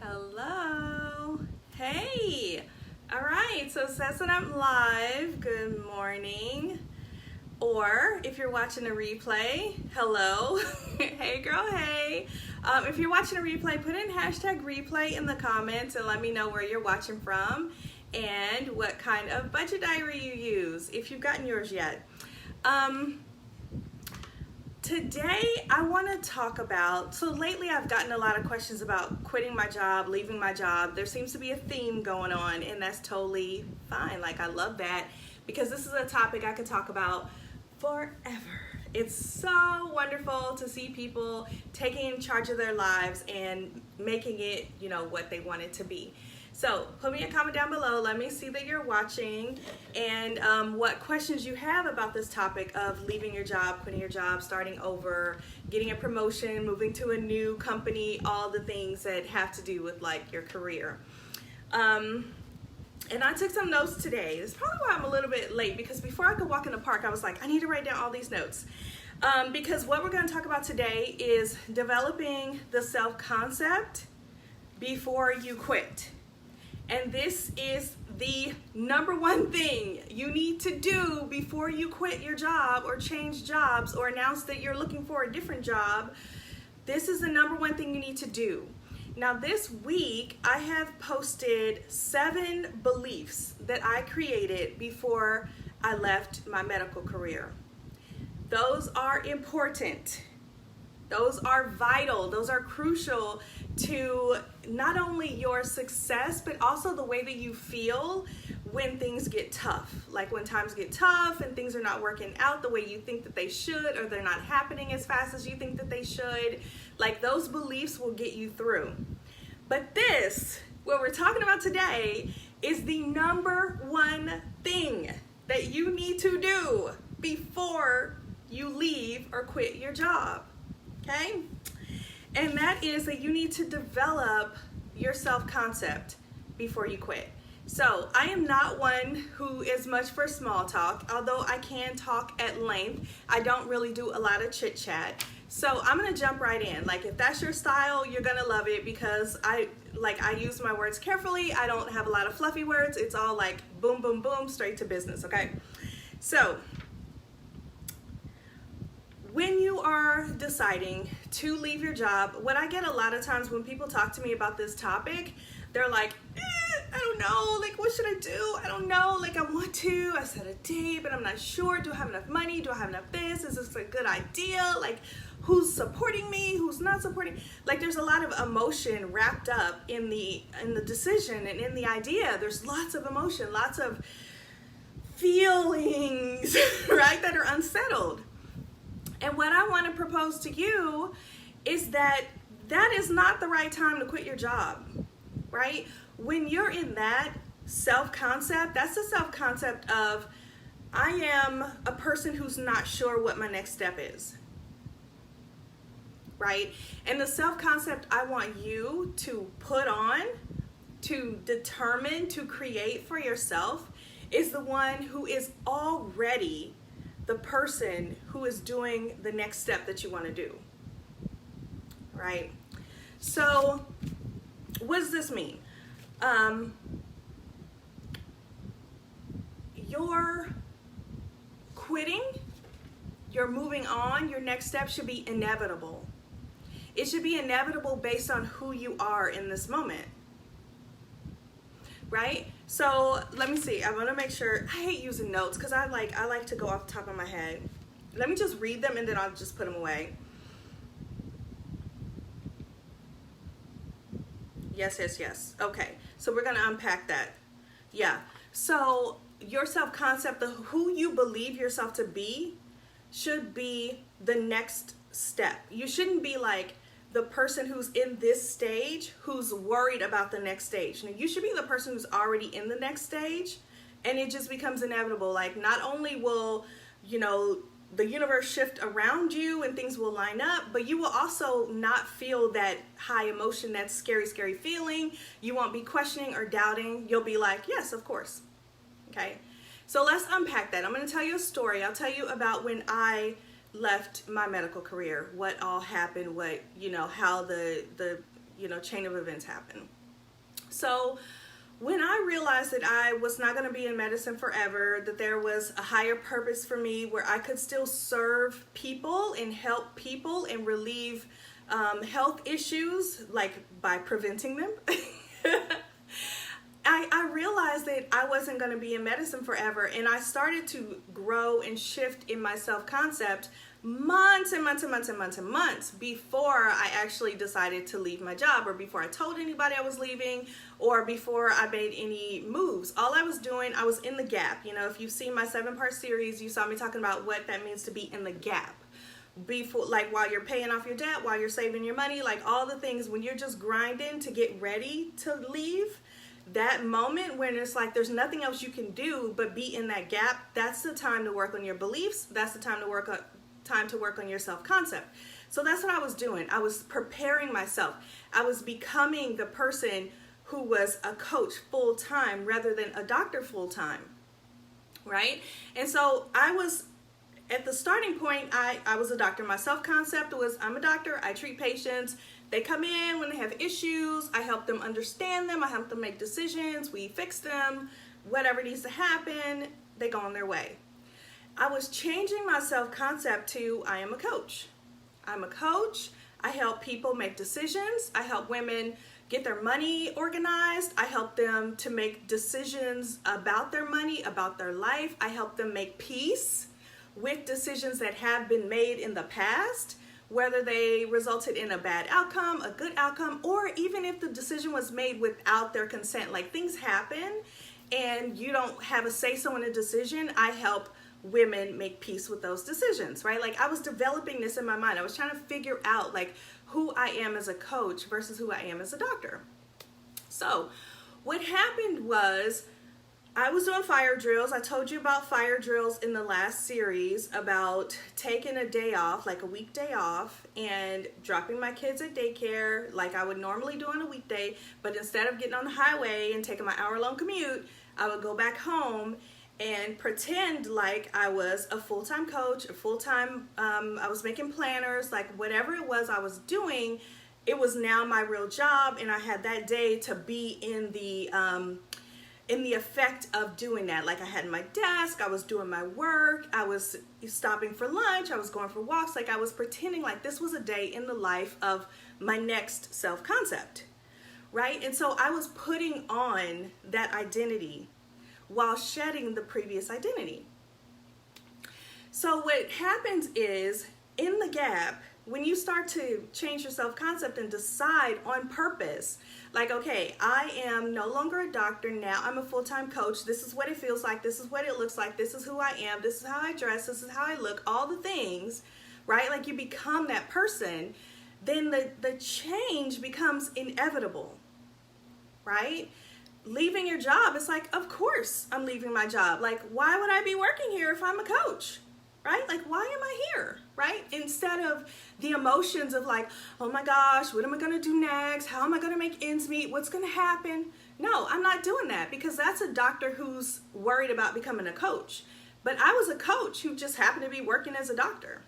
Hello. Hey. All right. So it says that I'm live. Good morning. Or if you're watching a replay, hello. Hey girl, hey. If you're watching a replay, put in hashtag replay in the comments and let me know where you're watching from and what kind of budget diary you use, if you've gotten yours yet. Today I want to talk about, so lately I've gotten a lot of questions about quitting my job, leaving my job. There seems to be a theme going on, and that's totally fine. Like, I love that because this is a topic I could talk about forever. It's so wonderful to see people taking charge of their lives and making it, what they want it to be. So put me a comment down below. Let me see that you're watching and what questions you have about this topic of leaving your job, quitting your job, starting over, getting a promotion, moving to a new company, all the things that have to do with like your career. And I took some notes today. That's probably why I'm a little bit late, because before I could walk in the park, I was like, I need to write down all these notes. Because what we're going to talk about today is developing the self-concept before you quit. And this is the number one thing you need to do before you quit your job or change jobs or announce that you're looking for a different job. This is the number one thing you need to do. Now this week, I have posted 7 beliefs that I created before I left my medical career. Those are important. Those are vital. Those are crucial to not only your success, but also the way that you feel when things get tough. Like when times get tough and things are not working out the way you think that they should, or they're not happening as fast as you think that they should. Like, those beliefs will get you through. But this, what we're talking about today, is the number one thing that you need to do before you leave or quit your job. Okay? And that is that you need to develop your self-concept before you quit. So I am not one who is much for small talk, although I can talk at length. I don't really do a lot of chit chat. So I'm gonna jump right in. Like, if that's your style, you're gonna love it, because I use my words carefully. I don't have a lot of fluffy words. It's all like boom, boom, boom, straight to business, okay? So when you are deciding to leave your job, what I get a lot of times when people talk to me about this topic, they're like, I don't know, like, what should I do? I don't know, like, I want to, I set a date, but I'm not sure. Do I have enough money? Do I have enough this? Is this a good idea? Like, who's supporting me? Who's not supporting? Like, there's a lot of emotion wrapped up in the decision and in the idea. There's lots of emotion, lots of feelings, right, that are unsettled. And what I want to propose to you is that is not the right time to quit your job, right? When you're in that self-concept, that's the self-concept of, I am a person who's not sure what my next step is, right? And the self-concept I want you to put on, to determine, to create for yourself, is the one who is already the person who is doing the next step that you want to do, right? So what does this mean? You're quitting, you're moving on, your next step should be inevitable. It should be inevitable based on who you are in this moment, right? So let me see. I want to make sure. I hate using notes because I like to go off the top of my head. Let me just read them and then I'll just put them away. Yes. Okay. So we're going to unpack that. Yeah. So your self-concept, who you believe yourself to be, should be the next step. You shouldn't be like the person who's in this stage who's worried about the next stage. Now, you should be the person who's already in the next stage, and it just becomes inevitable. Like, not only will, the universe shift around you and things will line up, but you will also not feel that high emotion, that scary, scary feeling. You won't be questioning or doubting. You'll be like, yes, of course. Okay. So let's unpack that. I'm going to tell you a story. I'll tell you about when I left my medical career, what all happened, how the chain of events happened. So when I realized that I was not going to be in medicine forever, that there was a higher purpose for me where I could still serve people and help people and relieve health issues, like by preventing them, I realized that I wasn't going to be in medicine forever, and I started to grow and shift in my self-concept months and months and months and months and months before I actually decided to leave my job, or before I told anybody I was leaving, or before I made any moves. All I was doing, I was in the gap. You know, if you've seen my 7-part series, you saw me talking about what that means to be in the gap. Before, like while you're paying off your debt, while you're saving your money, like all the things when you're just grinding to get ready to leave, that moment when it's like there's nothing else you can do but be in that gap, that's the time to work on your beliefs. That's the time to work on your self-concept. So that's what I was doing. I was preparing myself. I was becoming the person who was a coach full-time rather than a doctor full-time, right? And so I was at the starting point, I was a doctor. My self-concept was I'm a doctor. I treat patients. They come in when they have issues. I help them understand them. I help them make decisions. We fix them. Whatever needs to happen, they go on their way. I was changing my self-concept to I am a coach. I'm a coach. I help people make decisions. I help women get their money organized. I help them to make decisions about their money, about their life. I help them make peace with decisions that have been made in the past, whether they resulted in a bad outcome, a good outcome, or even if the decision was made without their consent. Like things happen and you don't have a say-so in a decision. I help women make peace with those decisions, right? Like I was developing this in my mind. I was trying to figure out like who I am as a coach versus who I am as a doctor. So what happened was I was doing fire drills. I told you about fire drills in the last series about taking a day off, like a weekday off, and dropping my kids at daycare like I would normally do on a weekday. But instead of getting on the highway and taking my hour-long commute, I would go back home and pretend like I was a full-time coach, a full-time, I was making planners, like whatever it was I was doing, it was now my real job, and I had that day to be in the effect of doing that. Like I had my desk, I was doing my work, I was stopping for lunch, I was going for walks, like I was pretending like this was a day in the life of my next self-concept, right? And so I was putting on that identity while shedding the previous identity. So what happens is, in the gap, when you start to change your self-concept and decide on purpose, like, okay, I am no longer a doctor now, I'm a full-time coach, this is what it feels like, this is what it looks like, this is who I am, this is how I dress, this is how I look, all the things, right? Like you become that person, then the change becomes inevitable, right? Leaving your job, it's like, of course I'm leaving my job. Like, why would I be working here if I'm a coach? Right? Like, why am I here? Right? Instead of the emotions of like, oh my gosh, what am I going to do next? How am I going to make ends meet? What's going to happen? No, I'm not doing that, because that's a doctor who's worried about becoming a coach. But I was a coach who just happened to be working as a doctor.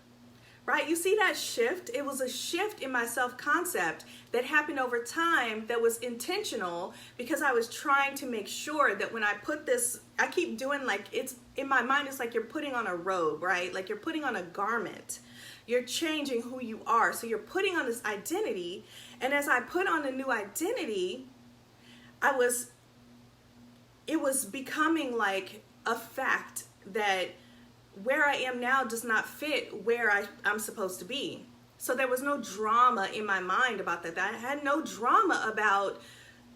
Right? You see that shift? It was a shift in my self-concept that happened over time that was intentional, because I was trying to make sure that when I put this, I keep doing like, it's in my mind, it's like you're putting on a robe, right? Like you're putting on a garment. You're changing who you are. So you're putting on this identity. And as I put on a new identity, it was becoming like a fact that where I am now does not fit where I'm supposed to be. So there was no drama in my mind about that. I had no drama about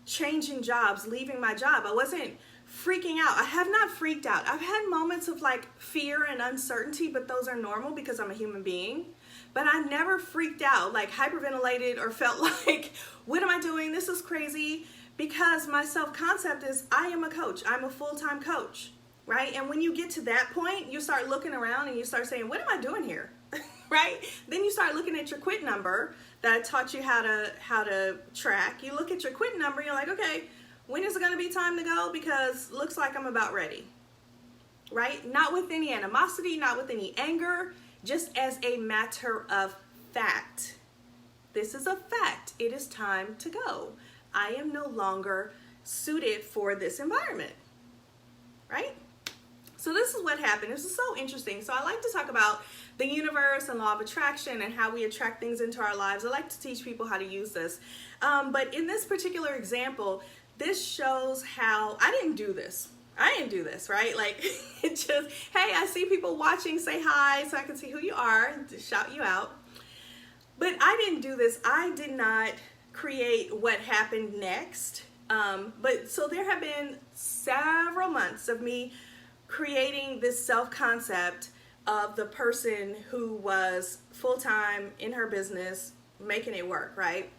changing jobs, leaving my job. I wasn't freaking out. I have not freaked out. I've had moments of like fear and uncertainty, but those are normal because I'm a human being. But I never freaked out, like hyperventilated, or felt like, what am I doing? This is crazy. Because my self-concept is I am a coach. I'm a full-time coach. Right? And when you get to that point, you start looking around and you start saying, what am I doing here? Right? Then you start looking at your quit number that I taught you how to track. You look at your quit number, you're like, okay, when is it going to be time to go? Because looks like I'm about ready. Right? Not with any animosity, not with any anger, just as a matter of fact. This is a fact. It is time to go. I am no longer suited for this environment, right? So this is what happened. This is so interesting. So I like to talk about the universe and law of attraction and how we attract things into our lives. I like to teach people how to use this. But in this particular example, this shows how I didn't do this, right? Like, it just, hey, I see people watching, say hi so I can see who you are, to shout you out. But I didn't do this. I did not create what happened next. But so there have been several months of me creating this self-concept of the person who was full-time in her business, making it work, right?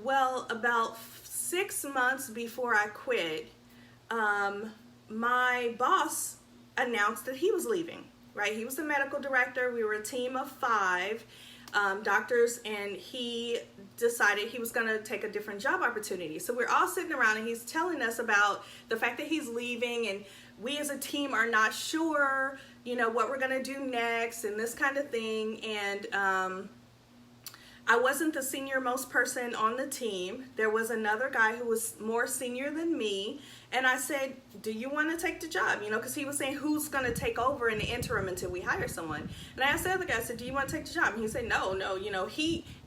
Well, about 6 months before I quit, my boss announced that he was leaving, right? He was the medical director. We were a team of 5 doctors, and he decided he was going to take a different job opportunity. So we're all sitting around, and he's telling us about the fact that he's leaving, and we as a team are not sure, what we're going to do next and this kind of thing. And I wasn't the senior most person on the team. There was another guy who was more senior than me. And I said, do you want to take the job? Because he was saying, who's going to take over in the interim until we hire someone? And I asked the other guy, I said, do you want to take the job? And he said, no,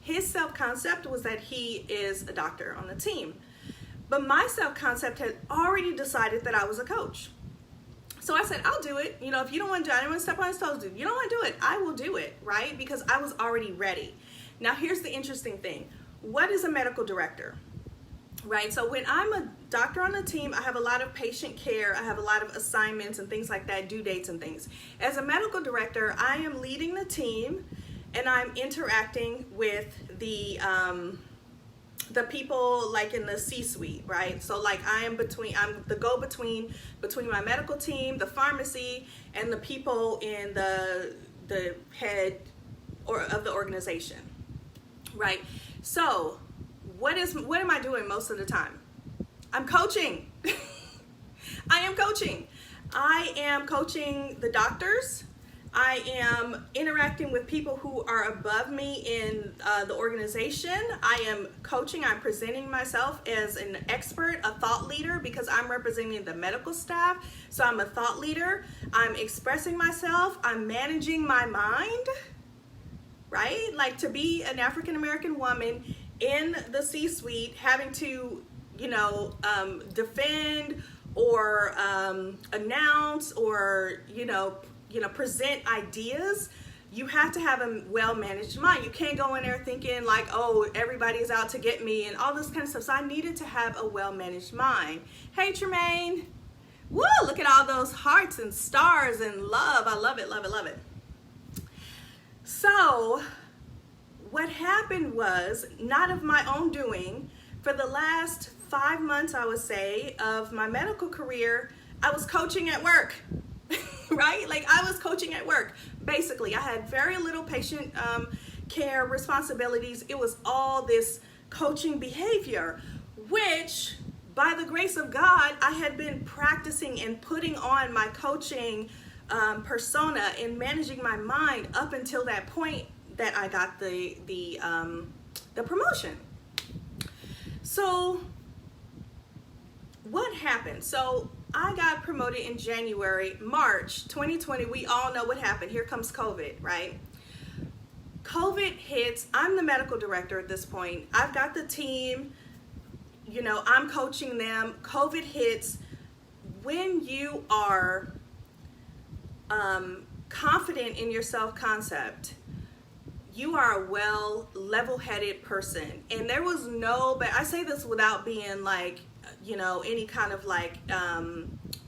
his self-concept was that he is a doctor on the team. But my self-concept had already decided that I was a coach. So I said, I'll do it. If you don't want to do it, I don't want to step on his toes. You don't want to do it, I will do it, right? Because I was already ready. Now, here's the interesting thing. What is a medical director? Right? So when I'm a doctor on a team, I have a lot of patient care. I have a lot of assignments and things like that, due dates and things. As a medical director, I am leading the team, and I'm interacting with the people like in the C-suite, right? So like I'm the go-between between my medical team, the pharmacy, and the people in the head of the organization, right? So what am I doing most of the time? I'm coaching. I am coaching. I am coaching the doctors. I am interacting with people who are above me in the organization. I am coaching. I'm presenting myself as an expert, a thought leader, because I'm representing the medical staff. So I'm a thought leader. I'm expressing myself. I'm managing my mind, right? Like, to be an African-American woman in the C-suite, having to, defend or announce or, present ideas, you have to have a well-managed mind. You can't go in there thinking like, oh, everybody's out to get me and all this kind of stuff. So I needed to have a well-managed mind. Hey, Tremaine. Woo, look at all those hearts and stars and love. I love it, love it, love it. So what happened was, not of my own doing, for the last 5 months, I would say, of my medical career, I was coaching at work. Right? Like, I was coaching at work. Basically, I had very little patient care responsibilities. It was all this coaching behavior, which, by the grace of God, I had been practicing and putting on my coaching persona and managing my mind up until that point that I got the promotion. So what happened? So I got promoted in March 2020. We all know what happened. Here comes COVID, right? COVID hits. I'm the medical director at this point. I've got the team, I'm coaching them. COVID hits. When you are confident in your self-concept, you are a level-headed person. And there was but I say this without being like, any kind of like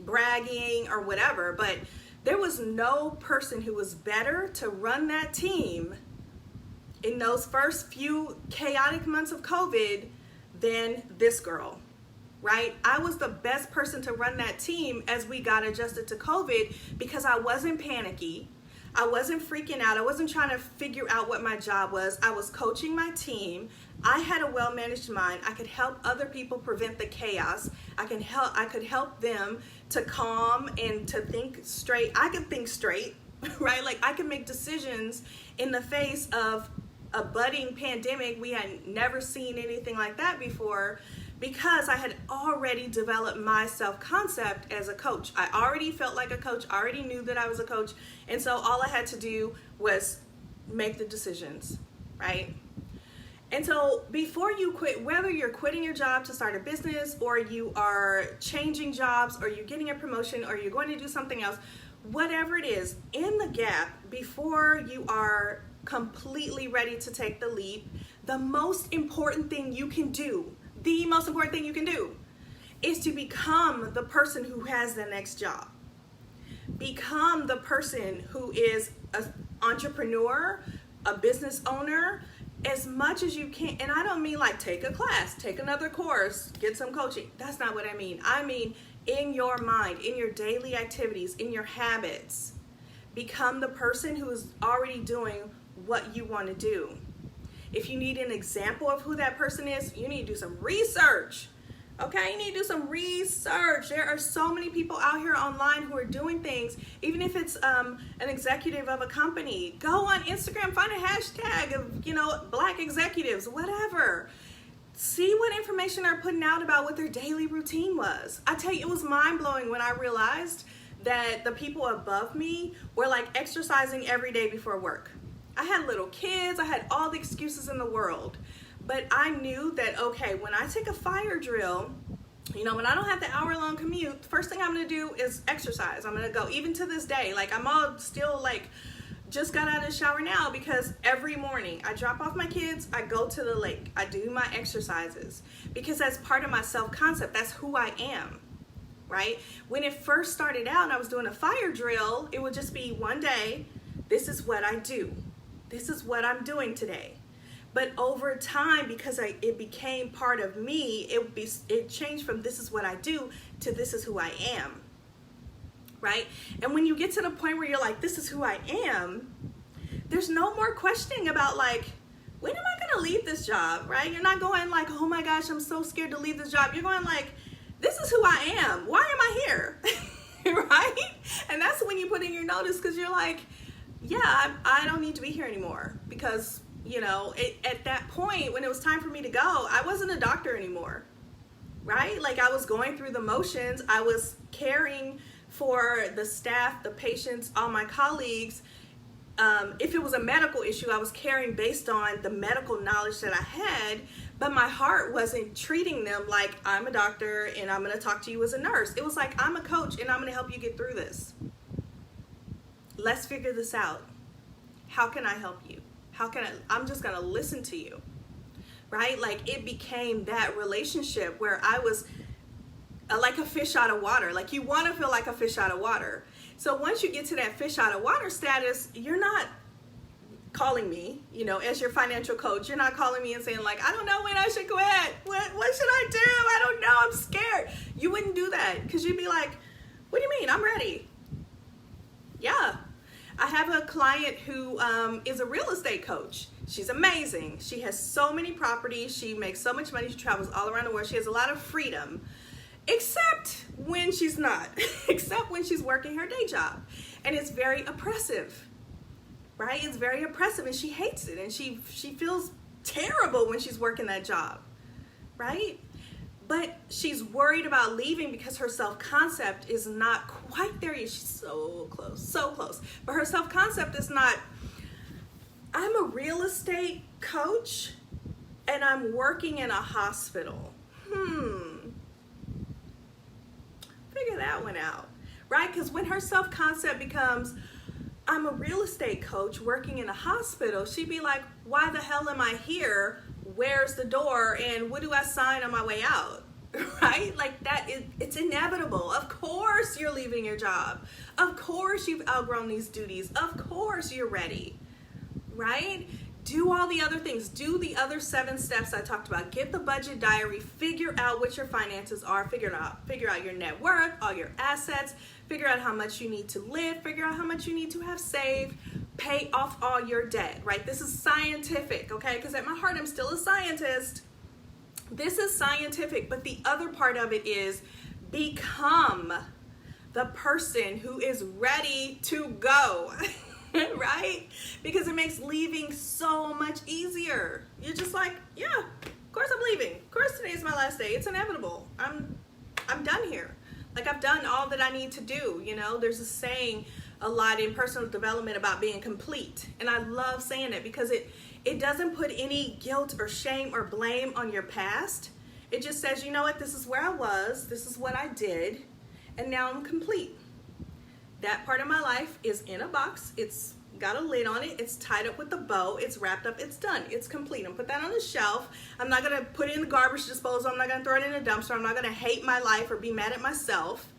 bragging or whatever, but there was no person who was better to run that team in those first few chaotic months of COVID than this girl, right? I was the best person to run that team as we got adjusted to COVID, because I wasn't panicky. I wasn't freaking out. I wasn't trying to figure out what my job was. I was coaching my team. I had a well-managed mind. I could help other people prevent the chaos. I could help them to calm and to think straight. I could think straight, right? Like, I could make decisions in the face of a budding pandemic. We had never seen anything like that before. because I had already developed my self-concept as a coach. I already felt like a coach, I already knew that I was a coach, and so all I had to do was make the decisions, right? And so before you quit, whether you're quitting your job to start a business, or you are changing jobs, or you're getting a promotion, or you're going to do something else, whatever it is, in the gap before you are completely ready to take the leap, the most important thing you can do, is to become the person who has the next job. Become the person who is an entrepreneur, a business owner, as much as you can. And I don't mean like take a class, take another course, get some coaching. That's not what I mean. I mean in your mind, in your daily activities, in your habits. Become the person who is already doing what you want to do. If you need an example of who that person is, you need to do some research. Okay, you need to do some research. There are so many people out here online who are doing things, even if it's an executive of a company. Go on Instagram, find a hashtag of, Black executives, whatever. See what information they're putting out about what their daily routine was. I tell you, it was mind-blowing when I realized that the people above me were like exercising every day before work. I had little kids, I had all the excuses in the world. But I knew that, okay, when I take a fire drill, when I don't have the hour-long commute, the first thing I'm going to do is exercise. I'm going to go, even to this day, I'm all still just got out of the shower now, because every morning I drop off my kids, I go to the lake, I do my exercises, because that's part of my self-concept. That's who I am, right? When it first started out and I was doing a fire drill, it would just be one day, this is what I do. This is what I'm doing today. But over time, because it became part of me, it changed from this is what I do to this is who I am, right? And when you get to the point where you're like, this is who I am, there's no more questioning about when am I gonna leave this job, right? You're not going oh my gosh, I'm so scared to leave this job. You're going this is who I am. Why am I here? Right? And that's when you put in your notice, because you're yeah, I don't need to be here anymore, because at that point, when it was time for me to go, I wasn't a doctor anymore, right? I was going through the motions. I was caring for the staff, the patients, all my colleagues. If it was a medical issue, I was caring based on the medical knowledge that I had, but my heart wasn't treating them like I'm a doctor and I'm going to talk to you as a nurse. It was I'm a coach and I'm going to help you get through this. Let's figure this out. How can I help you? I'm just gonna listen to you, right? It became that relationship where I was like a fish out of water. You wanna feel like a fish out of water. So once you get to that fish out of water status, you're not calling me, as your financial coach. You're not calling me and saying I don't know when I should quit. What should I do? I don't know, I'm scared. You wouldn't do that, because you'd be what do you mean? I'm ready. Yeah. I have a client who is a real estate coach. She's amazing. She has so many properties. She makes so much money. She travels all around the world. She has a lot of freedom, except when she's not, except when she's working her day job. And it's very oppressive, right? It's very oppressive, and she hates it. And she feels terrible when she's working that job, right? But she's worried about leaving because her self-concept is not quite there yet. She's so close. But her self-concept is not, I'm a real estate coach and I'm working in a hospital. Figure that one out, right? Because when her self-concept becomes, I'm a real estate coach working in a hospital, she'd be like, why the hell am I here? Where's the door, and what do I sign on my way out? Right? It's inevitable. Of course you're leaving your job. Of course you've outgrown these duties. Of course you're ready, right? Do all the other things. Do the other 7 steps I talked about. Get the budget diary. Figure out what your finances are. Figure out your net worth, all your assets. Figure out how much you need to live. Figure out how much you need to have saved. Pay off all your debt, right? This is scientific, okay? Because at my heart, I'm still a scientist. This is scientific, but the other part of it is become the person who is ready to go, right? Because it makes leaving so much easier. You're just yeah, of course I'm leaving. Of course today is my last last day. It's inevitable. I'm done here. Like, I've done all that I need to do. You know, there's a saying a lot in personal development about being complete. And I love saying it because it doesn't put any guilt or shame or blame on your past. It just says, you know what, this is where I was, this is what I did, and now I'm complete. That part of my life is in a box. It's got a lid on it. It's tied up with a bow. It's wrapped up. It's done. It's complete. I'm put that on the shelf. I'm not going to put it in the garbage disposal. I'm not going to throw it in a dumpster. I'm not going to hate my life or be mad at myself.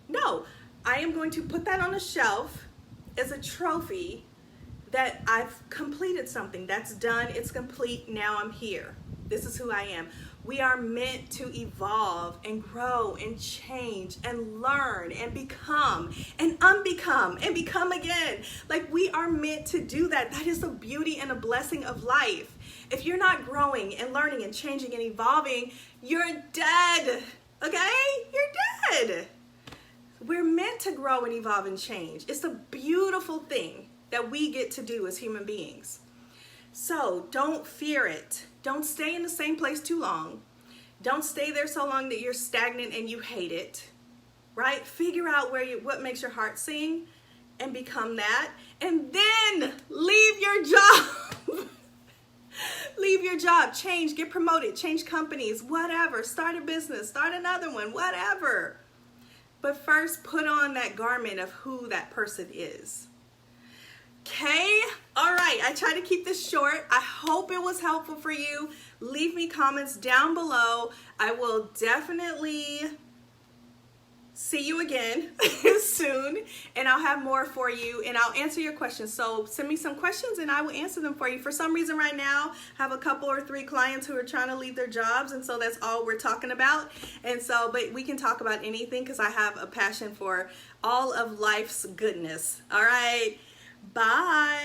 No, I am going to put that on the shelf as a trophy that I've completed something. That's done. It's complete. Now I'm here. This is who I am. We are meant to evolve and grow and change and learn and become and unbecome and become again. Like, we are meant to do that. That is the beauty and a blessing of life. If you're not growing and learning and changing and evolving, you're dead. Okay? You're dead. We're meant to grow and evolve and change. It's a beautiful thing that we get to do as human beings. So don't fear it. Don't stay in the same place too long. Don't stay there so long that you're stagnant and you hate it, right? Figure out what makes your heart sing and become that. And then leave your job. Leave your job, change, get promoted, change companies, whatever. Start a business, start another one, whatever. But first, put on that garment of who that person is. Okay, all right, I try to keep this short. I hope it was helpful for you. Leave me comments down below. I will definitely see you again soon, and I'll have more for you, and I'll answer your questions. So send me some questions and I will answer them for you. For some reason right now, I have a couple or 3 clients who are trying to leave their jobs, and so that's all we're talking about. And so, but we can talk about anything because I have a passion for all of life's goodness. All right. Bye.